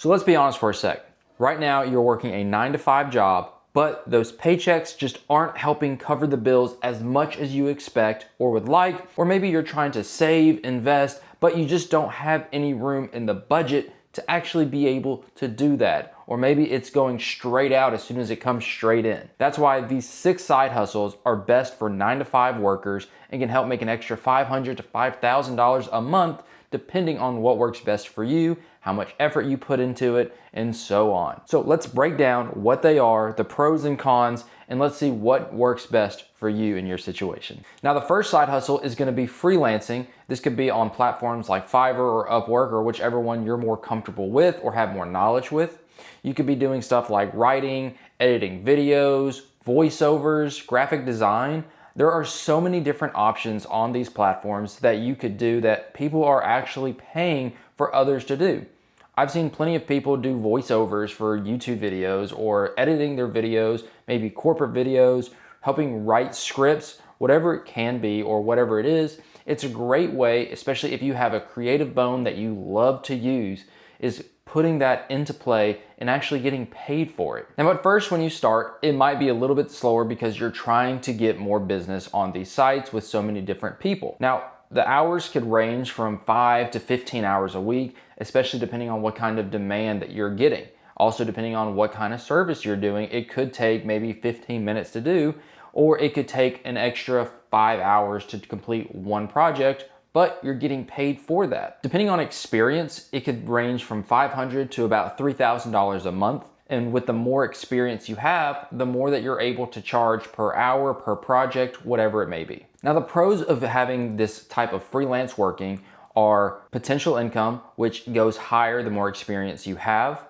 So let's be honest for a sec. Right now, you're working a 9-to-5 job, but those paychecks just aren't helping cover the bills as much as you expect or would like, or maybe you're trying to save, invest, but you just don't have any room in the budget to actually be able to do that. Or maybe it's going straight out as soon as it comes straight in. That's why these 6 side hustles are best for 9-to-5 workers and can help make an extra $500 to $5,000 a month depending on what works best for you, how much effort you put into it, and so on. So let's break down what they are, the pros and cons, and let's see what works best for you in your situation. Now, the first side hustle is going to be freelancing. This could be on platforms like Fiverr or Upwork or whichever one you're more comfortable with or have more knowledge with. You could be doing stuff like writing, editing videos, voiceovers, graphic design. There are so many different options on these platforms that you could do that people are actually paying for others to do. I've seen plenty of people do voiceovers for YouTube videos or editing their videos, maybe corporate videos, helping write scripts, whatever it can be or whatever it is. It's a great way, especially if you have a creative bone that you love to use, is putting that into play and actually getting paid for it. Now, at first when you start, it might be a little bit slower because you're trying to get more business on these sites with so many different people. Now, the hours could range from 5 to 15 hours a week, especially depending on what kind of demand that you're getting. Also, depending on what kind of service you're doing, it could take maybe 15 minutes to do, or it could take an extra 5 hours to complete one project, but you're getting paid for that. Depending on experience, it could range from $500 to about $3,000 a month. And with the more experience you have, the more that you're able to charge per hour, per project, whatever it may be. Now, the pros of having this type of freelance working are potential income, which goes higher the more experience you have,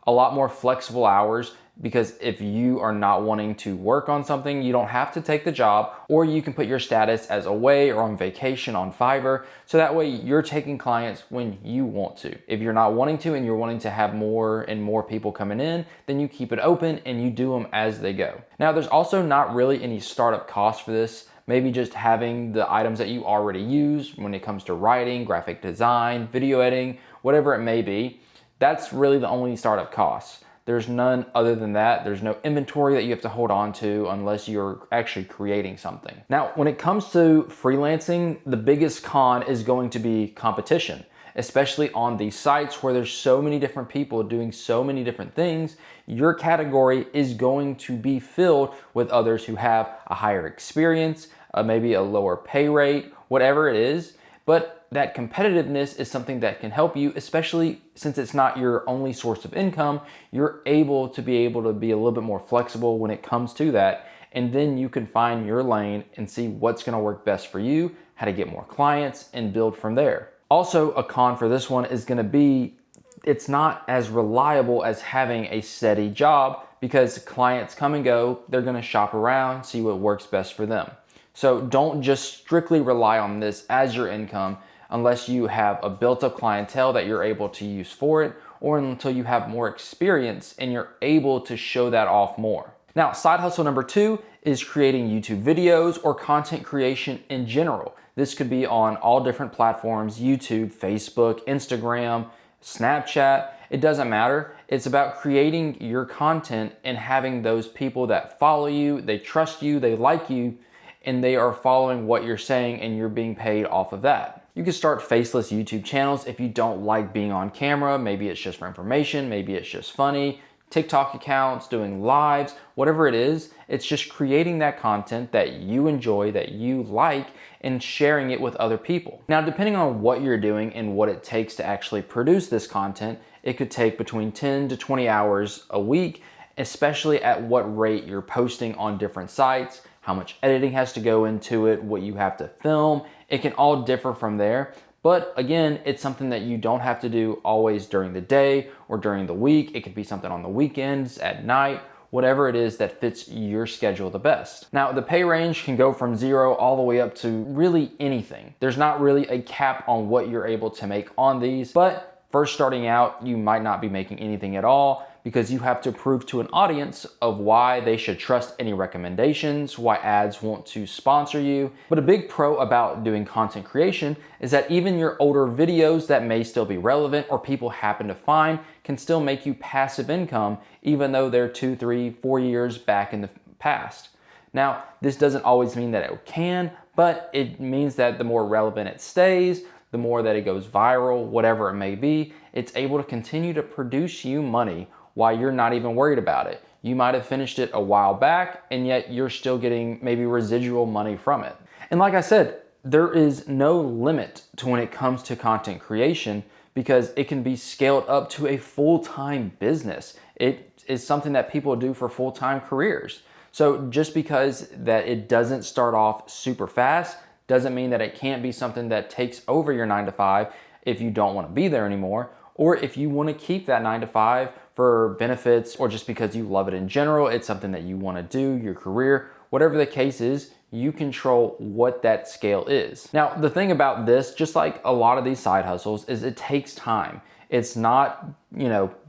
a lot more flexible hours, because if you are not wanting to work on something, you don't have to take the job, or you can put your status as away or on vacation on Fiverr, so that way you're taking clients when you want to. If you're not wanting to and you're wanting to have more and more people coming in, then you keep it open and you do them as they go. Now, there's also not really any startup cost for this. Maybe just having the items that you already use when it comes to writing, graphic design, video editing, whatever it may be. That's really the only startup costs. There's none other than that. There's no inventory that you have to hold on to unless you're actually creating something. Now, when it comes to freelancing, the biggest con is going to be competition, especially on these sites where there's so many different people doing so many different things. Your category is going to be filled with others who have a higher experience, maybe a lower pay rate, whatever it is. But that competitiveness is something that can help you, especially since it's not your only source of income. You're able to be a little bit more flexible when it comes to that. And then you can find your lane and see what's gonna work best for you, how to get more clients, and build from there. Also, a con for this one is gonna be, it's not as reliable as having a steady job, because clients come and go, they're gonna shop around, see what works best for them. So don't just strictly rely on this as your income unless you have a built-up clientele that you're able to use for it, or until you have more experience and you're able to show that off more. Now, side hustle number 2 is creating YouTube videos or content creation in general. This could be on all different platforms: YouTube, Facebook, Instagram, Snapchat. It doesn't matter. It's about creating your content and having those people that follow you, they trust you, they like you, and they are following what you're saying, and you're being paid off of that. You can start faceless YouTube channels if you don't like being on camera. Maybe it's just for information, maybe it's just funny. TikTok accounts, doing lives, whatever it is, it's just creating that content that you enjoy, that you like, and sharing it with other people. Now, depending on what you're doing and what it takes to actually produce this content, it could take between 10 to 20 hours a week, especially at what rate you're posting on different sites, how much editing has to go into it, what you have to film. It can all differ from there. But again, it's something that you don't have to do always during the day or during the week. It could be something on the weekends, at night, whatever it is that fits your schedule the best. Now, the pay range can go from 0 all the way up to really anything. There's not really a cap on what you're able to make on these, but first starting out, you might not be making anything at all, because you have to prove to an audience of why they should trust any recommendations, why ads want to sponsor you. But a big pro about doing content creation is that even your older videos that may still be relevant or people happen to find can still make you passive income, even though they're 2, 3, 4 years back in the past. Now, this doesn't always mean that it can, but it means that the more relevant it stays, the more that it goes viral, whatever it may be, it's able to continue to produce you money while you're not even worried about it. You might have finished it a while back, and yet you're still getting maybe residual money from it. And like I said, there is no limit to when it comes to content creation because it can be scaled up to a full-time business. It is something that people do for full-time careers. So just because that it doesn't start off super fast doesn't mean that it can't be something that takes over your 9 to 5 if you don't want to be there anymore, or if you want to keep that 9 to 5 for benefits or just because you love it in general, it's something that you want to do, your career, whatever the case is, you control what that scale is. Now, the thing about this, just like a lot of these side hustles, is it takes time. It's not,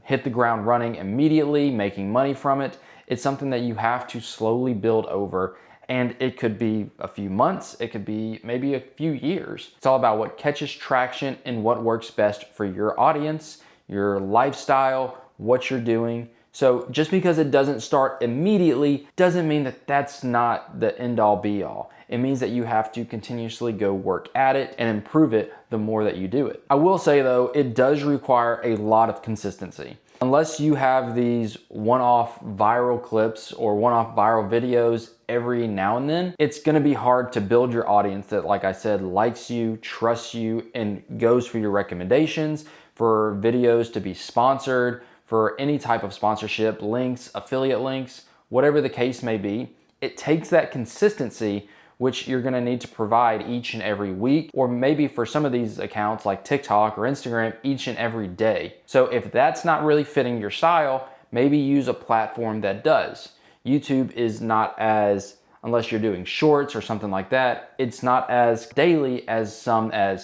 hit the ground running immediately, making money from it. It's something that you have to slowly build over, and it could be a few months, it could be maybe a few years. It's all about what catches traction and what works best for your audience, your lifestyle, what you're doing. So just because it doesn't start immediately doesn't mean that that's not the end all be all. It means that you have to continuously go work at it and improve it the more that you do it. I will say though, it does require a lot of consistency. Unless you have these one-off viral clips or one-off viral videos every now and then, it's gonna be hard to build your audience that, like I said, likes you, trusts you, and goes for your recommendations, for videos to be sponsored, for any type of sponsorship, links, affiliate links, whatever the case may be. It takes that consistency which you're gonna need to provide each and every week, or maybe for some of these accounts like TikTok or Instagram, each and every day. So if that's not really fitting your style, maybe use a platform that does. YouTube is not as, unless you're doing shorts or something like that, it's not as daily as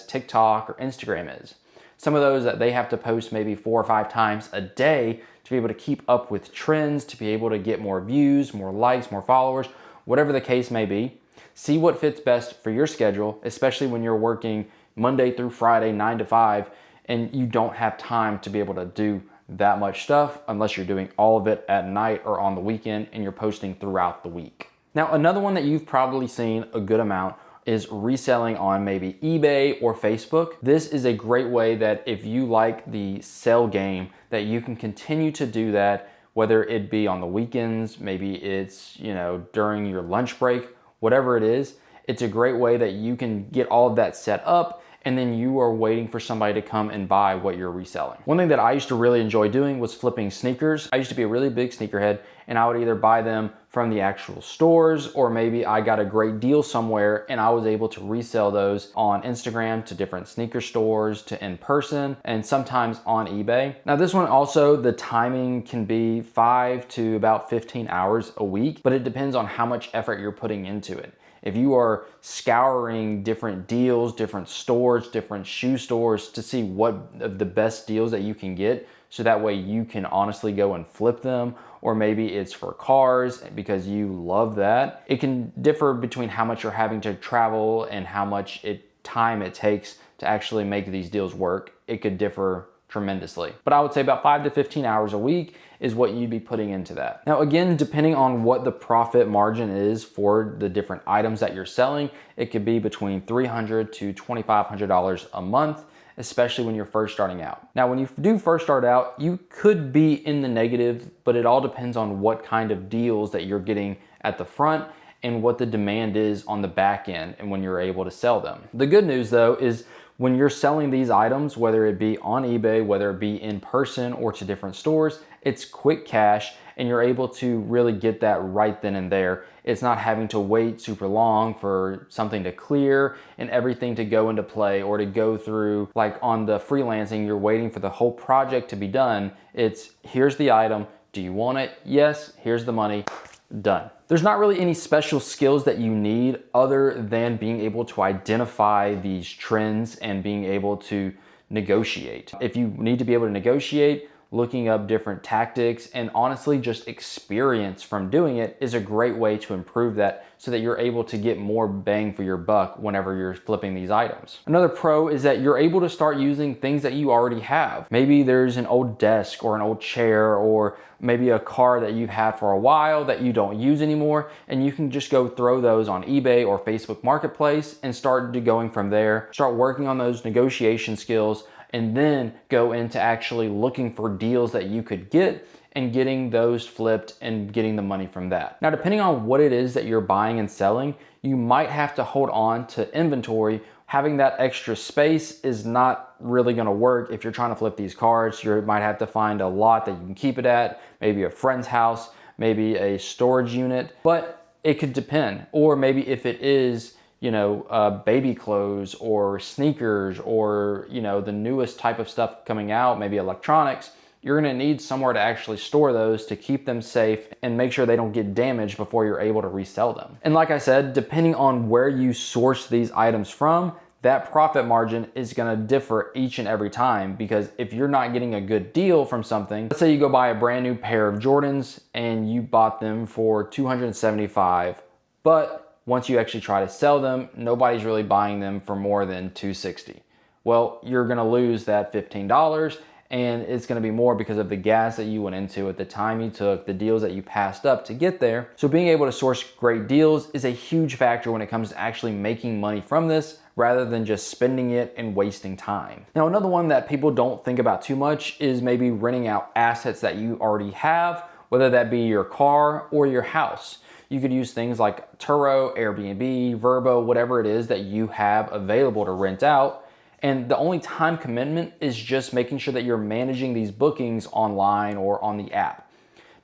TikTok or Instagram is. Some of those that they have to post maybe 4 or 5 times a day to be able to keep up with trends, to be able to get more views, more likes, more followers, whatever the case may be. See what fits best for your schedule, especially when you're working Monday through Friday, 9 to 5, and you don't have time to be able to do that much stuff unless you're doing all of it at night or on the weekend and you're posting throughout the week. Now, another one that you've probably seen a good amount is reselling on maybe eBay or Facebook. This is a great way that if you like the sell game, that you can continue to do that, whether it be on the weekends, maybe it's, during your lunch break, whatever it is. It's a great way that you can get all of that set up and then you are waiting for somebody to come and buy what you're reselling. One thing that I used to really enjoy doing was flipping sneakers. I used to be a really big sneakerhead, and I would either buy them from the actual stores, or maybe I got a great deal somewhere and I was able to resell those on Instagram to different sneaker stores, to in person, and sometimes on eBay. Now this one also, the timing can be 5 to about 15 hours a week, but it depends on how much effort you're putting into it. If you are scouring different deals, different stores, different shoe stores to see what of the best deals that you can get, so that way you can honestly go and flip them, or maybe it's for cars because you love that. It can differ between how much you're having to travel and how much time it takes to actually make these deals work. It could differ tremendously. But I would say about 5 to 15 hours a week is what you'd be putting into that. Now again, depending on what the profit margin is for the different items that you're selling, it could be between $300 to $2,500 a month, especially when you're first starting out. Now when you do first start out, you could be in the negative, but it all depends on what kind of deals that you're getting at the front and what the demand is on the back end and when you're able to sell them. The good news though is when you're selling these items, whether it be on eBay, whether it be in person or to different stores, it's quick cash and you're able to really get that right then and there. It's not having to wait super long for something to clear and everything to go into play, or to go through, like on the freelancing, you're waiting for the whole project to be done. It's here's the item, do you want it? Yes, here's the money, done. There's not really any special skills that you need other than being able to identify these trends and being able to negotiate. If you need to be able to negotiate, looking up different tactics, and honestly just experience from doing it is a great way to improve that so that you're able to get more bang for your buck whenever you're flipping these items. Another pro is that you're able to start using things that you already have. Maybe there's an old desk or an old chair or maybe a car that you've had for a while that you don't use anymore, and you can just go throw those on eBay or Facebook Marketplace and start going from there. Start working on those negotiation skills and then go into actually looking for deals that you could get and getting those flipped and getting the money from that. Now, depending on what it is that you're buying and selling, you might have to hold on to inventory. Having that extra space is not really gonna work if you're trying to flip these cars. You might have to find a lot that you can keep it at, maybe a friend's house, maybe a storage unit, but it could depend. Or maybe if it is, baby clothes or sneakers or, the newest type of stuff coming out, maybe electronics, you're gonna need somewhere to actually store those to keep them safe and make sure they don't get damaged before you're able to resell them. And like I said, depending on where you source these items from, that profit margin is gonna differ each and every time, because if you're not getting a good deal from something, let's say you go buy a brand new pair of Jordans and you bought them for $275, but once you actually try to sell them, nobody's really buying them for more than $260. Well, you're gonna lose that $15, and it's gonna be more because of the gas that you went into at the time you took, the deals that you passed up to get there. So being able to source great deals is a huge factor when it comes to actually making money from this, rather than just spending it and wasting time. Now, another one that people don't think about too much is maybe renting out assets that you already have, whether that be your car or your house. You could use things like Turo, Airbnb, Vrbo, whatever it is that you have available to rent out. And the only time commitment is just making sure that you're managing these bookings online or on the app.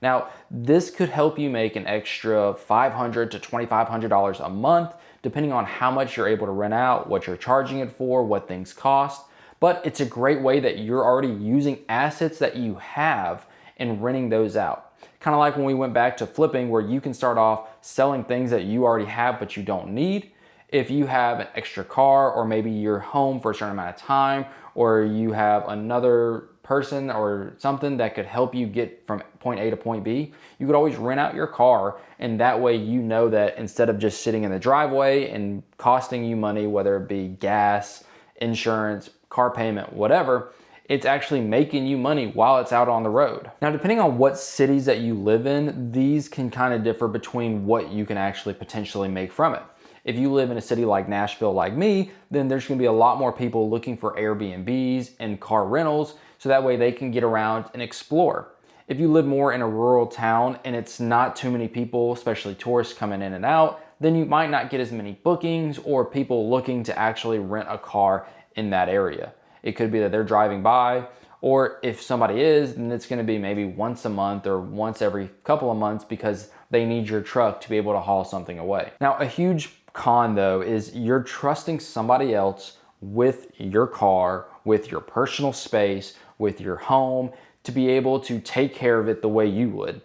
Now, this could help you make an extra $500 to $2,500 a month, depending on how much you're able to rent out, what you're charging it for, what things cost. But it's a great way that you're already using assets that you have and renting those out. Kind of like when we went back to flipping, where you can start off selling things that you already have but you don't need. If you have an extra car, or maybe you're home for a certain amount of time, or you have another person or something that could help you get from point A to point B, you could always rent out your car, and that way you know that instead of just sitting in the driveway and costing you money, whether it be gas, insurance, car payment, whatever, it's actually making you money while it's out on the road. Now, depending on what cities that you live in, these can kind of differ between what you can actually potentially make from it. If you live in a city like Nashville, like me, then there's gonna be a lot more people looking for Airbnbs and car rentals, so that way they can get around and explore. If you live more in a rural town and it's not too many people, especially tourists coming in and out, then you might not get as many bookings or people looking to actually rent a car in that area. It could be that they're driving by, or if somebody is, then it's gonna be maybe once a month or once every couple of months because they need your truck to be able to haul something away. Now, a huge con though is you're trusting somebody else with your car, with your personal space, with your home, to be able to take care of it the way you would.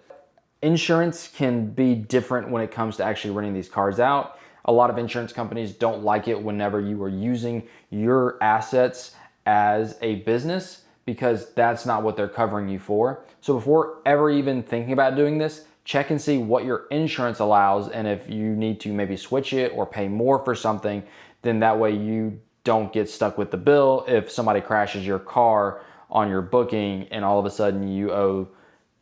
Insurance can be different when it comes to actually renting these cars out. A lot of insurance companies don't like it whenever you are using your assets as a business, because that's not what they're covering you for. So before ever even thinking about doing this, check and see what your insurance allows, and if you need to maybe switch it or pay more for something, then that way you don't get stuck with the bill if somebody crashes your car on your booking and all of a sudden you owe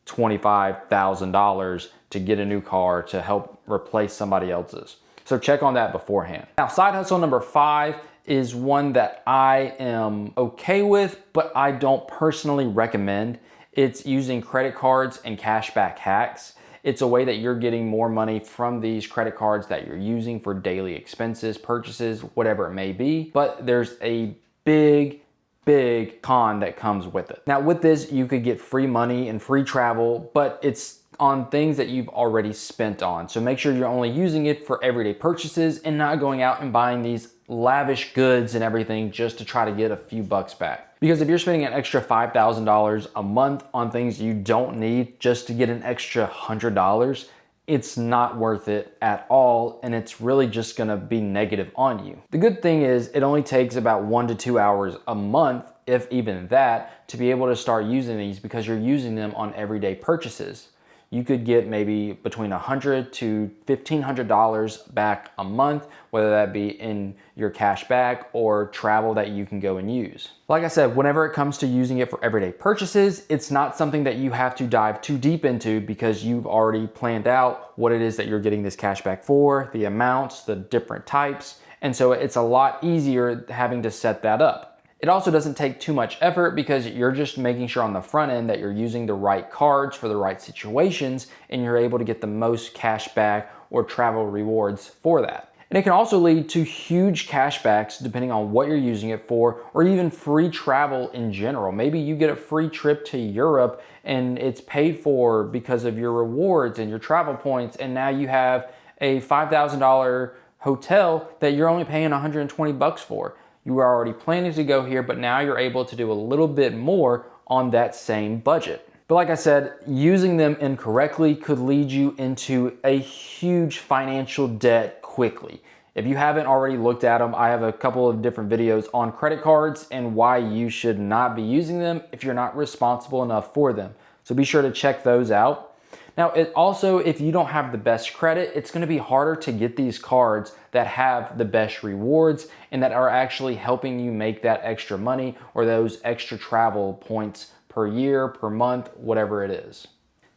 $25,000 to get a new car to help replace somebody else's. So check on that beforehand. Now, side hustle number 5 is one that I am okay with, but I don't personally recommend. It's using credit cards and cashback hacks. It's a way that you're getting more money from these credit cards that you're using for daily expenses, purchases, whatever it may be. But there's a big con that comes with it. Now, with this, you could get free money and free travel, but it's on things that you've already spent on. So make sure you're only using it for everyday purchases and not going out and buying these lavish goods and everything just to try to get a few bucks back. Because if you're spending an extra $5,000 a month on things you don't need just to get an extra $100, it's not worth it at all, and it's really just gonna be negative on you. The good thing is it only takes about 1 to 2 hours a month, if even that, to be able to start using these because you're using them on everyday purchases. You could get maybe between $100 to $1,500 back a month, whether that be in your cash back or travel that you can go and use. Like I said, whenever it comes to using it for everyday purchases, it's not something that you have to dive too deep into because you've already planned out what it is that you're getting this cash back for, the amounts, the different types, and so it's a lot easier having to set that up. It also doesn't take too much effort because you're just making sure on the front end that you're using the right cards for the right situations and you're able to get the most cash back or travel rewards for that. And it can also lead to huge cash backs depending on what you're using it for, or even free travel in general. Maybe you get a free trip to Europe and it's paid for because of your rewards and your travel points, and now you have a $5,000 hotel that you're only paying 120 bucks for. You were already planning to go here, but now you're able to do a little bit more on that same budget. But like I said, using them incorrectly could lead you into a huge financial debt quickly. If you haven't already looked at them, I have a couple of different videos on credit cards and why you should not be using them if you're not responsible enough for them. So be sure to check those out. Now, it also, if you don't have the best credit, it's gonna be harder to get these cards that have the best rewards and that are actually helping you make that extra money or those extra travel points per year, per month, whatever it is.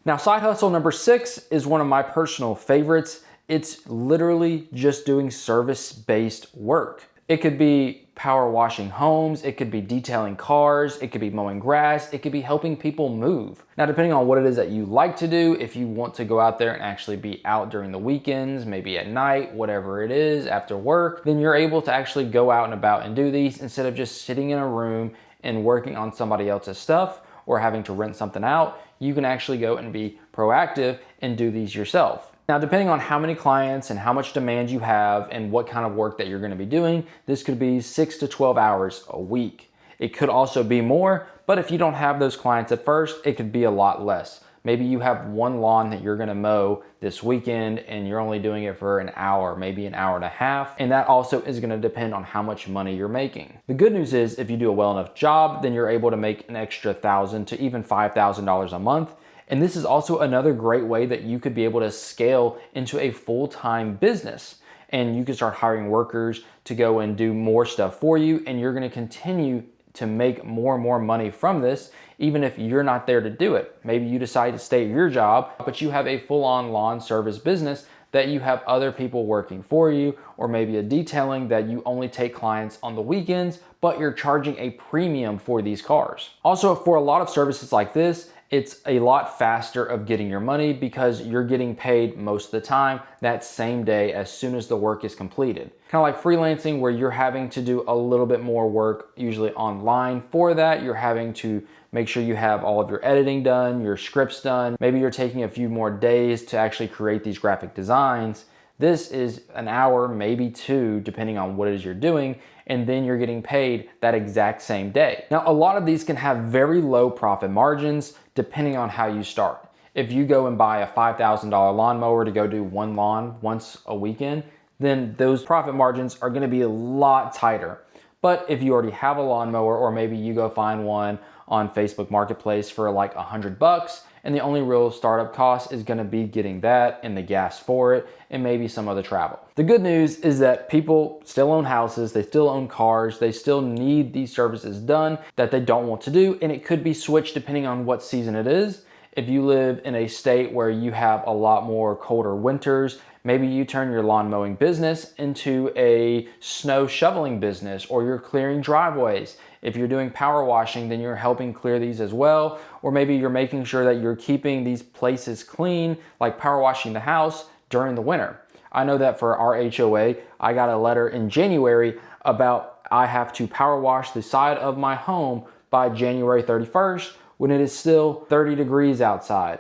Now, side hustle number 6 is one of my personal favorites. It's literally just doing service-based work. It could be power washing homes, it could be detailing cars, it could be mowing grass, it could be helping people move. Now, depending on what it is that you like to do, if you want to go out there and actually be out during the weekends, maybe at night, whatever it is, after work, then you're able to actually go out and about and do these instead of just sitting in a room and working on somebody else's stuff or having to rent something out. You can actually go and be proactive and do these yourself. Now, depending on how many clients and how much demand you have and what kind of work that you're gonna be doing, this could be 6 to 12 hours a week. It could also be more, but if you don't have those clients at first, it could be a lot less. Maybe you have one lawn that you're gonna mow this weekend and you're only doing it for an hour, maybe an hour and a half, and that also is gonna depend on how much money you're making. The good news is if you do a well enough job, then you're able to make an extra $1,000 to even $5,000 a month. And this is also another great way that you could be able to scale into a full-time business. And you can start hiring workers to go and do more stuff for you, and you're gonna continue to make more and more money from this, even if you're not there to do it. Maybe you decide to stay at your job, but you have a full-on lawn service business that you have other people working for you, or maybe a detailing that you only take clients on the weekends, but you're charging a premium for these cars. Also, for a lot of services like this, it's a lot faster of getting your money because you're getting paid most of the time that same day as soon as the work is completed. Kind of like freelancing, where you're having to do a little bit more work, usually online. For that, you're having to make sure you have all of your editing done, your scripts done. Maybe you're taking a few more days to actually create these graphic designs. This is an hour, maybe 2, depending on what it is you're doing, and then you're getting paid that exact same day. Now, a lot of these can have very low profit margins depending on how you start. If you go and buy a $5,000 lawnmower to go do one lawn once a weekend, then those profit margins are gonna be a lot tighter. But if you already have a lawnmower, or maybe you go find one on Facebook Marketplace for like $100, and the only real startup cost is gonna be getting that and the gas for it and maybe some other travel. The good news is that people still own houses, they still own cars, they still need these services done that they don't want to do, and it could be switched depending on what season it is. If you live in a state where you have a lot more colder winters, maybe you turn your lawn mowing business into a snow shoveling business, or you're clearing driveways. If you're doing power washing, then you're helping clear these as well. Or maybe you're making sure that you're keeping these places clean, like power washing the house during the winter. I know that for our HOA, I got a letter in January about I have to power wash the side of my home by January 31st when it is still 30 degrees outside.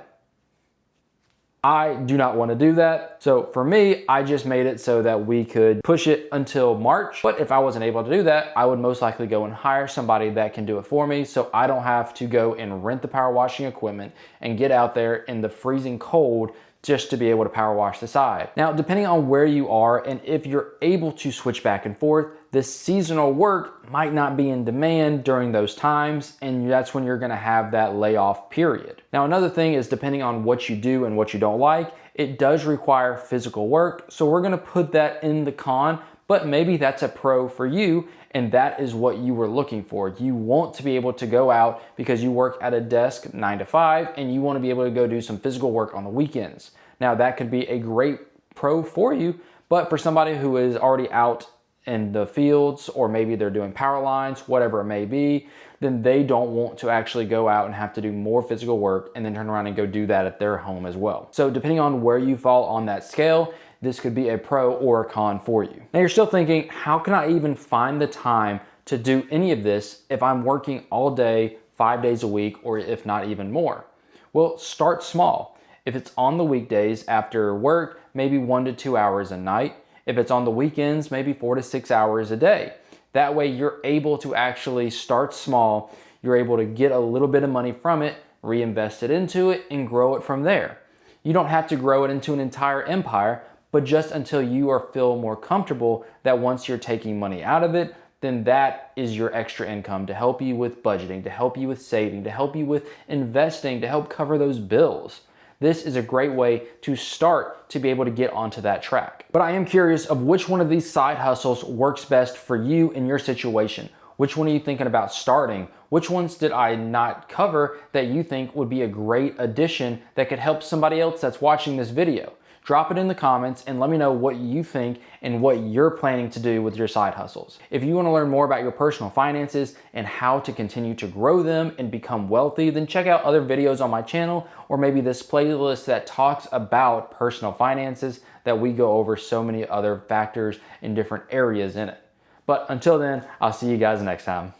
I do not want to do that. So for me, I just made it so that we could push it until March. But if I wasn't able to do that, I would most likely go and hire somebody that can do it for me, so I don't have to go and rent the power washing equipment and get out there in the freezing cold just to be able to power wash the side. Now, depending on where you are and if you're able to switch back and forth, this seasonal work might not be in demand during those times, and that's when you're gonna have that layoff period. Now, another thing is depending on what you do and what you don't like, it does require physical work, so we're gonna put that in the con, but maybe that's a pro for you, and that is what you were looking for. You want to be able to go out because you work at a desk 9 to 5, and you wanna be able to go do some physical work on the weekends. Now, that could be a great pro for you, but for somebody who is already out in the fields, or maybe they're doing power lines, whatever it may be, then they don't want to actually go out and have to do more physical work and then turn around and go do that at their home as well. So depending on where you fall on that scale, this could be a pro or a con for you. Now you're still thinking, how can I even find the time to do any of this if I'm working all day, 5 days a week, or if not even more? Well, start small. If it's on the weekdays after work, maybe 1 to 2 hours a night. If it's on the weekends, maybe 4 to 6 hours a day. That way you're able to actually start small. You're able to get a little bit of money from it, reinvest it into it, and grow it from there. You don't have to grow it into an entire empire, but just until you feel more comfortable that once you're taking money out of it, then that is your extra income to help you with budgeting, to help you with saving, to help you with investing, to help cover those bills. This is a great way to start to be able to get onto that track. But I am curious of which one of these side hustles works best for you in your situation. Which one are you thinking about starting? Which ones did I not cover that you think would be a great addition that could help somebody else that's watching this video? Drop it in the comments and let me know what you think and what you're planning to do with your side hustles. If you want to learn more about your personal finances and how to continue to grow them and become wealthy, then check out other videos on my channel, or maybe this playlist that talks about personal finances that we go over so many other factors in different areas in it. But until then, I'll see you guys next time.